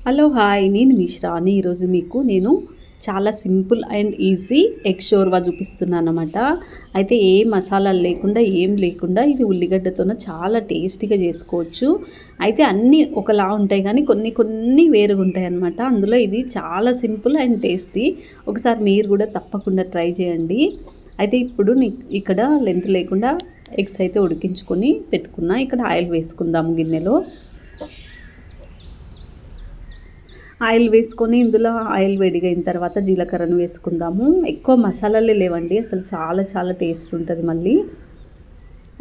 Hello hi, నేను మిశ్రాని. ఈరోజు మీకు నేను చాలా simple and easy egg shorba చూపిస్తున్నాను అనమాట. అయితే ఏ మసాలాలు లేకుండా ఏం లేకుండా ఇది ఉల్లిగడ్డతోనే చాలా టేస్టీగా చేసుకోవచ్చు. అయితే అన్నీ ఒకలా ఉంటాయి కానీ కొన్ని కొన్ని వేరుగా ఉంటాయి అనమాట. అందులో ఇది చాలా సింపుల్ అండ్ టేస్టీ. ఒకసారి మీరు కూడా తప్పకుండా ట్రై చేయండి. అయితే ఇప్పుడు ఇక్కడ లెంత్ లేకుండా ఎగ్స్ అయితే ఉడికించుకొని పెట్టుకున్నా. ఇక్కడ ఆయిల్ వేసుకుందాము గిన్నెలో. ఆయిల్ వేసుకొని ఇందులో ఆయిల్ వేడిగైన తర్వాత జీలకర్రను వేసుకుందాము. ఎక్కువ మసాలాలే లేవండి, అసలు చాలా చాలా టేస్ట్ ఉంటుంది మళ్ళీ.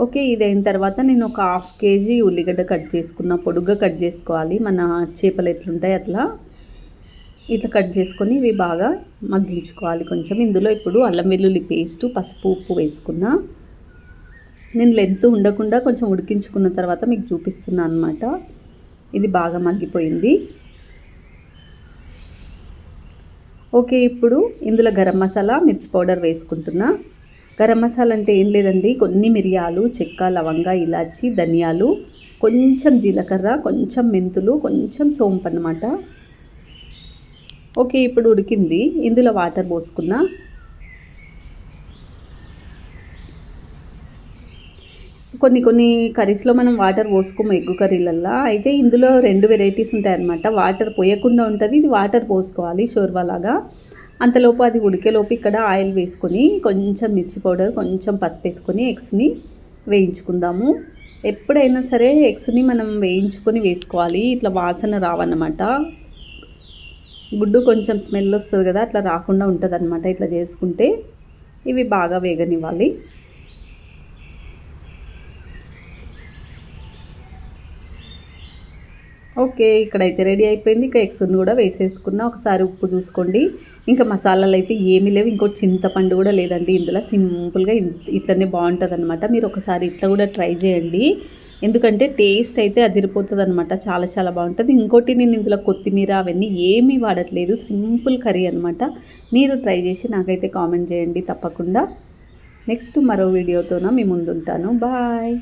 ఓకే, ఇది అయిన తర్వాత నేను ఒక 1/2 kg ఉల్లిగడ్డ కట్ చేసుకున్న. పొడుగ్గా కట్ చేసుకోవాలి, మన చేపలు ఎట్లుంటాయి అట్లా. ఇట్లా కట్ చేసుకొని ఇవి బాగా మగ్గించుకోవాలి కొంచెం. ఇందులో ఇప్పుడు అల్లం వెల్లుల్లి పేస్టు, పసుపు, ఉప్పు వేసుకున్నా. నేను లెంత్ ఉండకుండా కొంచెం ఉడికించుకున్న తర్వాత మీకు చూపిస్తున్నాను అనమాట. ఇది బాగా మగ్గిపోయింది. ఓకే, ఇప్పుడు ఇందులో గరం మసాలా, మిర్చి పౌడర్ వేసుకుంటున్నా. గరం మసాలా అంటే ఏం లేదండి, కొన్ని మిరియాలు, చెక్క, లవంగ, ఇలాచి, ధనియాలు, కొంచెం జీలకర్ర, కొంచెం మెంతులు, కొంచెం సోంపు అన్నమాట. ఓకే, ఇప్పుడు ఉడికింది. ఇందులో వాటర్ పోసుకున్నా. కొన్ని కర్రీస్లో మనం వాటర్ పోసుకోము, ఎగ్గు కర్రీలల్లో. అయితే ఇందులో 2 వెరైటీస్ ఉంటాయన్నమాట. వాటర్ పోయకుండా ఉంటుంది, ఇది వాటర్ పోసుకోవాలి షోర్వా లాగా. అంతలోపు అది ఉడికేలోపు ఇక్కడ ఆయిల్ వేసుకొని కొంచెం మిర్చి పౌడర్, కొంచెం పసుపు వేసుకొని ఎగ్స్ని వేయించుకుందాము. ఎప్పుడైనా సరే ఎగ్స్ని మనం వేయించుకొని వేసుకోవాలి, ఇట్లా వాసన రావన్నమాట. గుడ్డు కొంచెం స్మెల్ వస్తుంది కదా, అట్లా రాకుండా ఉంటుంది అనమాట ఇట్లా చేసుకుంటే. ఇవి బాగా వేగనివ్వాలి. ఓకే, ఇక్కడైతే రెడీ అయిపోయింది. ఇంకా ఎగ్స్ని కూడా వేసేసుకున్నా. ఒకసారి ఉప్పు చూసుకోండి. ఇంకా మసాలాలు అయితే ఏమీ లేవు, ఇంకోటి చింతపండు కూడా లేదండి ఇందులో. సింపుల్గా ఇట్లనే బాగుంటుంది అనమాట. మీరు ఒకసారి ఇట్లా కూడా ట్రై చేయండి, ఎందుకంటే టేస్ట్ అయితే అదిరిపోతుంది అనమాట. చాలా చాలా బాగుంటుంది. ఇంకోటి నేను ఇందులో కొత్తిమీర అవన్నీ ఏమీ వాడట్లేదు, సింపుల్ కర్రీ అనమాట. మీరు ట్రై చేసి నాకైతే కామెంట్ చేయండి తప్పకుండా. నెక్స్ట్ మరో వీడియోతోన మీ ముందుంటాను. బాయ్.